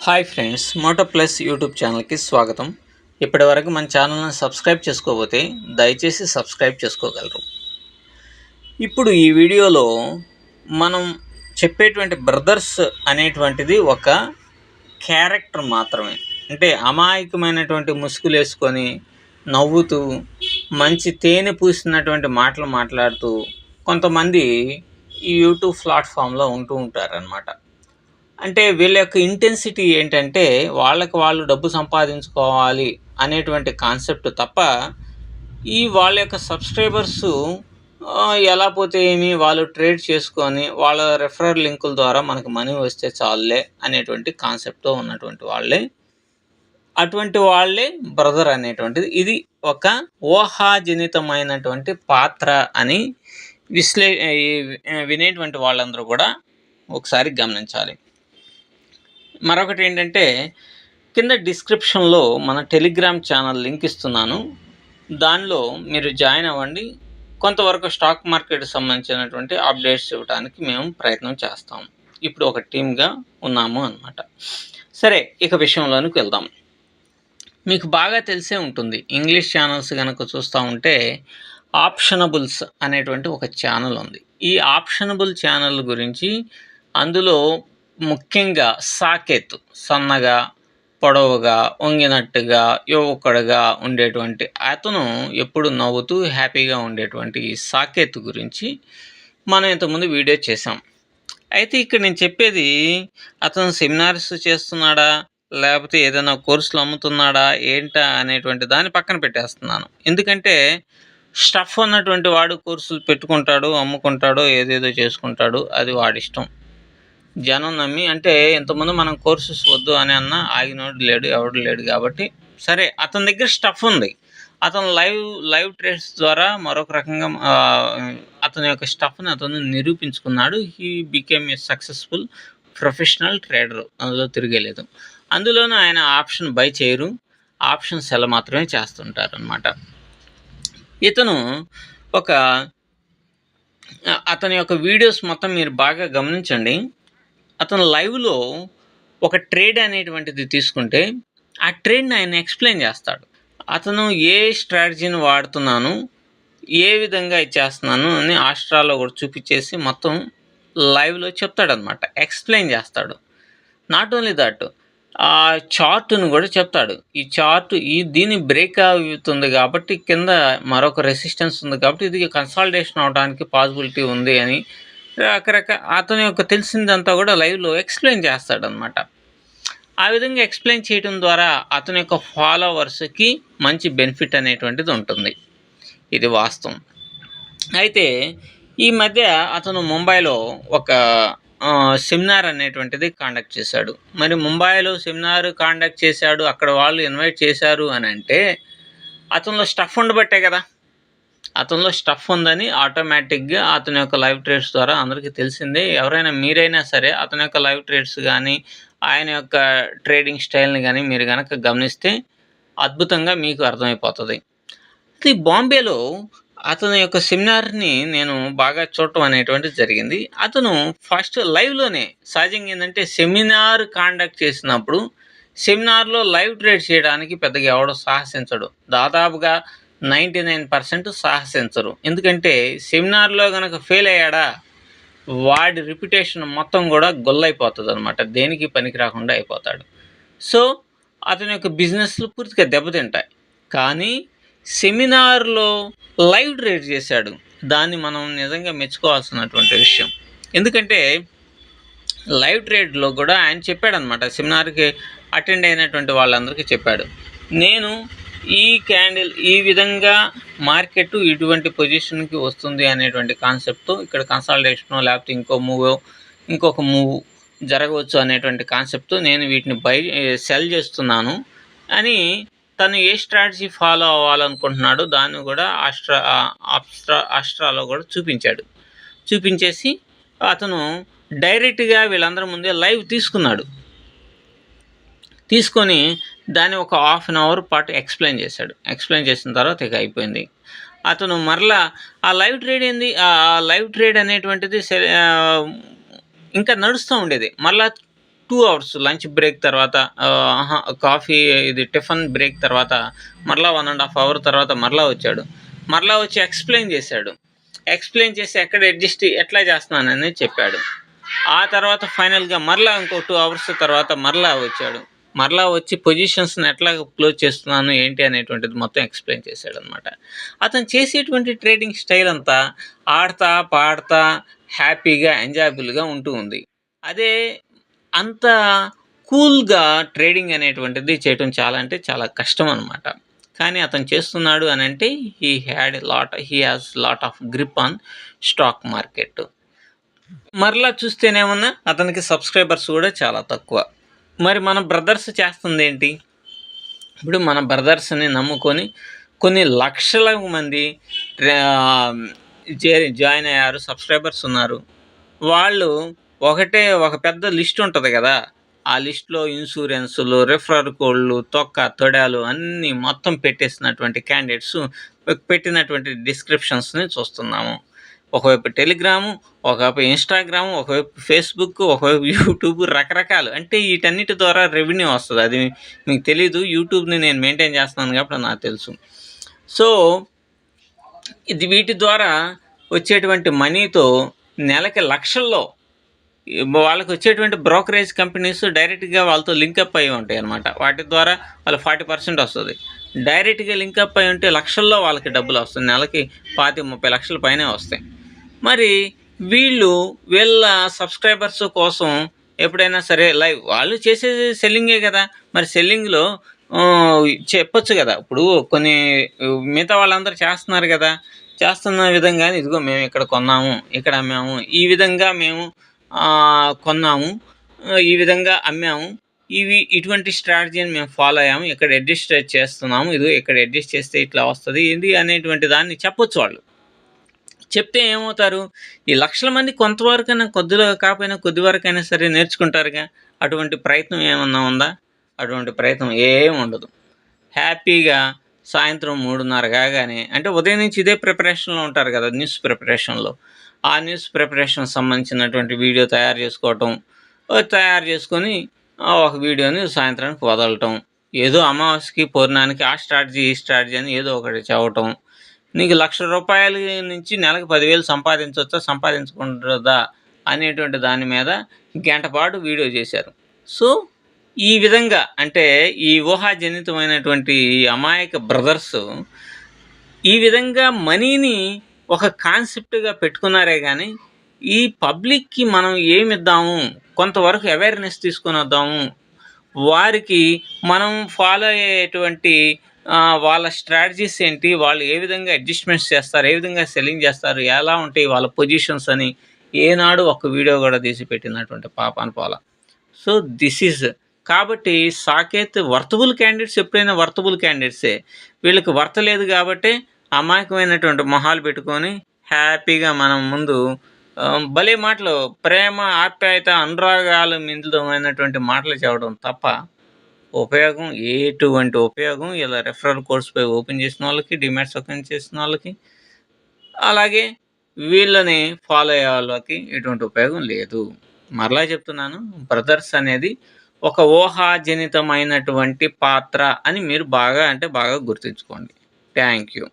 Hi friends, Moto Plus YouTube ఛానల్కి స్వాగతం. ఇప్పటివరకు మన ఛానల్ని సబ్స్క్రైబ్ చేసుకోకపోతే దయచేసి సబ్స్క్రైబ్ చేసుకోగలరు. ఇప్పుడు ఈ వీడియోలో మనం చెప్పేటువంటి బ్రదర్స్ అనేటువంటిది ఒక క్యారెక్టర్ మాత్రమే. అంటే అమాయకమైనటువంటి ముసుగులు వేసుకొని నవ్వుతూ మంచి తేనె పూసినటువంటి మాటలు మాట్లాడుతూ కొంతమంది ఈ యూట్యూబ్ ప్లాట్ఫామ్లో ఉంటూ ఉంటారనమాట. అంటే వీళ్ళ యొక్క ఇంటెన్సిటీ ఏంటంటే వాళ్ళకి వాళ్ళు డబ్బు సంపాదించుకోవాలి అనేటువంటి కాన్సెప్ట్ తప్ప, ఈ వాళ్ళ యొక్క సబ్స్క్రైబర్సు ఎలా పోతే ఏమి, వాళ్ళు ట్రేడ్ చేసుకొని వాళ్ళ రెఫరల్ లింకుల ద్వారా మనకు మనీ వస్తే చాలులే అనేటువంటి కాన్సెప్ట్తో ఉన్నటువంటి వాళ్ళే, అటువంటి వాళ్ళే బ్రదర్ అనేటువంటిది. ఇది ఒక ఊహాజనితమైనటువంటి పాత్ర అని వినేటువంటి వాళ్ళందరూ కూడా ఒకసారి గమనించాలి. మరొకటి ఏంటంటే, కింద డిస్క్రిప్షన్లో మన టెలిగ్రామ్ ఛానల్ లింక్ ఇస్తున్నాను. దానిలో మీరు జాయిన్ అవ్వండి. కొంతవరకు స్టాక్ మార్కెట్ సంబంధించినటువంటి అప్డేట్స్ ఇవ్వడానికి మేము ప్రయత్నం చేస్తాం. ఇప్పుడు ఒక టీమ్గా ఉన్నాము అన్నమాట. సరే, ఇక విషయంలోనికి వెళ్దాం. మీకు బాగా తెలిసే ఉంటుంది, ఇంగ్లీష్ ఛానల్స్ కనుక చూస్తూ ఉంటే ఆప్షనబుల్స్ అనేటువంటి ఒక ఛానల్ ఉంది. ఈ ఆప్షనబుల్ ఛానల్ గురించి అందులో ముఖ్యంగా సాకేత్, సన్నగా పొడవుగా వంగినట్టుగా యువకుడుగా ఉండేటువంటి అతను ఎప్పుడు నవ్వుతూ హ్యాపీగా ఉండేటువంటి ఈ సాకేత్ గురించి మనం ఇంతకుముందు వీడియో చేసాం. అయితే ఇక్కడ నేను చెప్పేది, అతను సెమినార్స్ చేస్తున్నాడా లేకపోతే ఏదైనా కోర్సులు అమ్ముతున్నాడా ఏంటా అనేటువంటి దాన్ని పక్కన పెట్టేస్తున్నాను. ఎందుకంటే స్టఫ్ ఉన్నటువంటి వాడు కోర్సులు పెట్టుకుంటాడు, అమ్ముకుంటాడు, ఏదేదో చేసుకుంటాడు, అది వాడిష్టం. జనం నమ్మి, అంటే ఇంతకుముందు మనం కోర్సెస్ వద్దు అని అన్నా ఆగినోడు లేడు, ఎవడు లేడు. కాబట్టి సరే, అతని దగ్గర స్టఫ్ ఉంది. అతను లైవ్ ట్రేడ్స్ ద్వారా మరొక రకంగా అతని యొక్క స్టఫ్ని అతను నిరూపించుకున్నాడు. He became a successful professional trader, అందులో తిరిగేలేదు. అందులోనూ ఆయన ఆప్షన్ బై చేయరు, ఆప్షన్ సెల్ మాత్రమే చేస్తుంటారు అనమాట. ఇతను అతని యొక్క వీడియోస్ మొత్తం మీరు బాగా గమనించండి. అతను లైవ్లో ఒక ట్రేడ్ అనేటువంటిది తీసుకుంటే ఆ ట్రేడ్ని ఆయన ఎక్స్ప్లెయిన్ చేస్తాడు. అతను ఏ స్ట్రాటజీని వాడుతున్నాను, ఏ విధంగా ఇచ్చేస్తున్నాను అని ఆస్ట్రాలో కూడా చూపించేసి మొత్తం లైవ్లో చెప్తాడనమాట, ఎక్స్ప్లెయిన్ చేస్తాడు. నాట్ ఓన్లీ దట్, ఆ చార్ట్ను కూడా చెప్తాడు. ఈ చార్ట్ దీన్ని బ్రేక్ అవుతుంది కాబట్టి కింద మరొక రెసిస్టెన్స్ ఉంది కాబట్టి ఇది కన్సాలిడేషన్ అవడానికి పాసిబిలిటీ ఉంది అని అతని యొక్క తెలిసిందంతా కూడా లైవ్లో ఎక్స్ప్లెయిన్ చేస్తాడనమాట. ఆ విధంగా ఎక్స్ప్లెయిన్ చేయడం ద్వారా అతని యొక్క ఫాలోవర్స్కి మంచి బెనిఫిట్ అనేటువంటిది ఉంటుంది. ఇది వాస్తవం. అయితే ఈ మధ్య అతను ముంబైలో ఒక సెమినార్ అనేటువంటిది కాండక్ట్ చేశాడు. మరి ముంబైలో సెమినార్ కాండక్ట్ చేశాడు, అక్కడ వాళ్ళు ఇన్వైట్ చేశారు అని అంటే అతనిలో స్టఫ్ ఉండబట్టే కదా. అతనిలో స్టఫ్ ఉందని ఆటోమేటిక్గా అతని యొక్క లైవ్ ట్రేడ్స్ ద్వారా అందరికీ తెలిసిందే. ఎవరైనా మీరైనా సరే అతని యొక్క లైవ్ ట్రేడ్స్ కానీ ఆయన యొక్క ట్రేడింగ్ స్టైల్ని కానీ మీరు కనుక గమనిస్తే అద్భుతంగా మీకు అర్థమైపోతుంది. ఇది బాంబేలో అతని యొక్క సెమినార్ని నేను బాగా చూడటం అనేటువంటిది జరిగింది. అతను ఫస్ట్ లైవ్లోనే సహజంగా ఏంటంటే, సెమినార్ కాండక్ట్ చేసినప్పుడు సెమినార్లో లైవ్ ట్రేడ్ చేయడానికి పెద్దగా ఎవడో సాహసించడు. దాదాపుగా 99% సాహసించరు. ఎందుకంటే సెమినార్లో కనుక ఫెయిల్ అయ్యాడా వాడి రిప్యుటేషన్ మొత్తం కూడా గొల్లైపోతుంది అనమాట, దేనికి పనికి రాకుండా అయిపోతాడు. సో అతని యొక్క బిజినెస్లు పూర్తిగా దెబ్బతింటాయి. కానీ సెమినార్లో లైవ్ ట్రేడ్ చేశాడు, దాన్ని మనం నిజంగా మెచ్చుకోవాల్సినటువంటి విషయం. ఎందుకంటే లైవ్ ట్రేడ్లో కూడా ఆయన చెప్పాడనమాట, సెమినార్కి అటెండ్ అయినటువంటి వాళ్ళందరికీ చెప్పాడు, నేను ఈ క్యాండిల్ ఈ విధంగా మార్కెట్ ఇటువంటి పొజిషన్కి వస్తుంది అనేటువంటి కాన్సెప్ట్తో ఇక్కడ కన్సాలిడేషను లేకపోతే ఇంకొక మూవ్ జరగవచ్చు అనేటువంటి కాన్సెప్ట్తో నేను వీటిని సెల్ చేస్తున్నాను అని తను ఏ స్ట్రాటజీ ఫాలో అవ్వాలనుకుంటున్నాడో దాన్ని కూడా ఆస్ట్రాలో కూడా చూపించేసి అతను డైరెక్ట్గా వీళ్ళందరి ముందే లైవ్ తీసుకొని దాన్ని ఒక 1/2 అవర్ పాటు ఎక్స్ప్లెయిన్ చేసిన తర్వాత ఇక అయిపోయింది. అతను మరలా ఆ లైవ్ ట్రేడ్ అనేటువంటిది ఇంకా నడుస్తూ ఉండేది. మరలా 2 అవర్స్ లంచ్ బ్రేక్ తర్వాత కాఫీ ఇది టిఫిన్ బ్రేక్ తర్వాత మరలా 1.5 అవర్ తర్వాత మరలా వచ్చాడు. మరలా వచ్చి ఎక్స్‌ప్లెయిన్ చేశాడు. ఎక్స్‌ప్లెయిన్ చేసి ఎట్లా చేస్తున్నానని చెప్పాడు. ఆ తర్వాత ఫైనల్‌గా మరలా ఇంకో 2 అవర్స్ తర్వాత మరలా వచ్చాడు. మరలా వచ్చి పొజిషన్స్‌ని ఎట్లా క్లోజ్ చేస్తున్నాను, ఏంటి అనేటువంటిది మొత్తం ఎక్స్‌ప్లెయిన్ చేశాడనమాట. అతను చేసేటువంటి ట్రేడింగ్ స్టైల్ అంతా ఆడతా, పాడతా, హ్యాపీగా, ఎంజాయబుల్‌గా ఉంటూ ఉంది. అదే అంత కూల్‌గా ట్రేడింగ్ అనేటువంటిది చేయటం చాలా అంటే చాలా కష్టం అనమాట. కానీ అతను చేస్తున్నాడు అనంటే he has lot of grip on stock market. మరలా చూస్తేనేమన్నా అతనికి సబ్స్క్రైబర్స్ కూడా చాలా తక్కువ. మరి మన బ్రదర్స్ చేస్తుందేంటి? ఇప్పుడు మన బ్రదర్స్‌ని నమ్ముకొని కొన్ని లక్షల మంది జాయిన్ అయ్యారు. సబ్స్క్రైబర్స్ ఉన్నారు. వాళ్ళు ఒక పెద్ద లిస్ట్ ఉంటది గదా! ఆ లిస్ట్‌లో ఇన్సూరెన్సులు, రిఫరల్ కోడ్‌లు, తొడాలు అన్నీ మొత్తం పెట్టేసినటువంటి క్యాండిడేట్స్ పెట్టినటువంటి డిస్క్రిప్షన్స్‌ని చూస్తున్నాము. ఒకవైపు టెలిగ్రాము, ఒకవైపు ఇన్‌స్టాగ్రాము, ఒకవైపు ఫేస్‌బుక్, ఒకవైపు యూట్యూబ్ రకరకాలు. అంటే వీటన్నిటి ద్వారా రెవెన్యూ వస్తది. అది మీకు తెలీదు. యూట్యూబ్‌ని నేను మెయింటైన్ చేస్తున్నాను కాబట్టి నాకు తెలుసు. సో, వీటి ద్వారా వచ్చేటువంటి మనీతో నెలకి లక్షల్లో వాళ్ళకి వచ్చేటువంటి బ్రోకరేజ్ కంపెనీస్ డైరెక్ట్‌గా వాళ్ళతో లింకప్ అయ్యి ఉంటాయన్నమాట. వాటి ద్వారా వాళ్ళు 40% వస్తది. డైరెక్ట్‌గా లింకప్ అయ్యి ఉంటే లక్షల్లో వాళ్ళకి డబ్బులొస్తాయి. నెలకి 25-30 లక్షల పైనే వస్తాయి. మరి వీళ్ళ సబ్స్క్రైబర్స్ కోసం ఎప్పుడైనా సరే వాళ్ళు చేసేది సెల్లింగే గదా! మరి సెల్లింగ్‌లో చెప్పొచ్చు గదా! ఇప్పుడు కొన్ని మిగతా వాళ్ళందరూ చేస్తున్నారు గదా! చేస్తున్న విధంగానే ఇదిగో మేము ఇక్కడ కొన్నాము, ఇక్కడ అమ్మాము, ఈ విధంగా మేము కొన్నాము, ఈ విధంగా అమ్మాము, ఇటువంటి స్ట్రాటజీని మేము ఫాలో అయ్యాము, ఇక్కడ అడ్జస్ట్ చేస్తున్నాము, ఇదిగో ఇక్కడ అడ్జస్ట్ చేస్తే ఇట్లా వస్తది, ఇది అనేటువంటి దాన్ని చెప్పొచ్చు వాళ్ళు. చెప్తే ఏమవుతారు? ఈ లక్షల మంది కొంతవరకైనా కొద్దిలో కాకపోయినా కొద్ది వరకైనా సరే నేర్చుకుంటారుగా. అటువంటి ప్రయత్నం ఏమన్నా ఉందా? అటువంటి ప్రయత్నం ఏముండదు. హ్యాపీగా సాయంత్రం 3:30 కాగానే అంటే ఉదయం నుంచి ఇదే ప్రిపరేషన్‌లో ఉంటారు కదా! న్యూస్ ప్రిపరేషన్‌లో. ఆ న్యూస్ ప్రిపరేషన్‌కి సంబంధించినటువంటి వీడియో తయారు చేసుకోవటం. తయారు చేసుకొని ఒక వీడియోని సాయంత్రానికి వదలటం. ఏదో అమావాస్యకి, పౌర్ణానికి ఆ స్ట్రాటజీ, ఈ స్ట్రాటజీ అని ఏదో ఒకటి చెప్పటం. నీకు రూ. 1,00,000 నుంచి నెలకు 10,000 సంపాదించొచ్చా, సంపాదించకూడదా అనేటువంటి దాని మీద గంట పాటు వీడియో చేశారు. సో, ఈ విధంగా అంటే ఈ ఊహాజనితమైనటువంటి అమాయక బ్రదర్స్ ఈ విధంగా మనీని ఒక కాన్సెప్ట్‌గా పెట్టుకున్నారే గానీ, ఈ పబ్లిక్‌కి మనం ఏమిద్దాము, కొంతవరకు అవేర్‌నెస్ తీసుకొనొద్దాము. వారికి మనం ఫాలో అయ్యేటువంటి వాళ్ళ స్ట్రాటజీస్ ఏంటి, వాళ్ళు ఏ విధంగా అడ్జస్ట్‌మెంట్స్ చేస్తారు, ఏ విధంగా సెల్లింగ్ చేస్తారు, ఎలా ఉంటాయి వాళ్ళ పొజిషన్స్ అని ఏనాడు ఒక్క వీడియో కూడా తీసి పెట్టినటువంటి పాపాన పోలా. సో, దిస్ ఈజ్ కాబట్టి సాకేత్ వర్తబుల్ క్యాండిడేట్స్ ఎప్పుడైనా వర్తబుల్ క్యాండిడేట్సే. వీళ్ళకి వర్తలేదు కాబట్టే అమాయకమైనటువంటి మొహాలు పెట్టుకొని హ్యాపీగా మనం ముందు భలే మాటలు ప్రేమ, ఆప్యాయత, అనురాగాలు మిళితమైనటువంటి మాటలు చెప్పడం తప్ప ఎటువంటి ఉపయోగం ఇలా రిఫరల్ కోడ్స్‌పై ఓపెన్ చేసిన వాళ్ళకి, డీమాట్స్ ఓపెన్ చేసిన వాళ్ళకి, అలాగే వీళ్ళని ఫాలో అయ్యే వాళ్ళకి ఎటువంటి ఉపయోగం లేదు. మరలా చెప్తున్నాను, బ్రదర్స్ అనేది ఒక ఊహాజనితమైనటువంటి పాత్ర అని మీరు బాగా అంటే బాగా గుర్తుంచుకోండి. Thank you.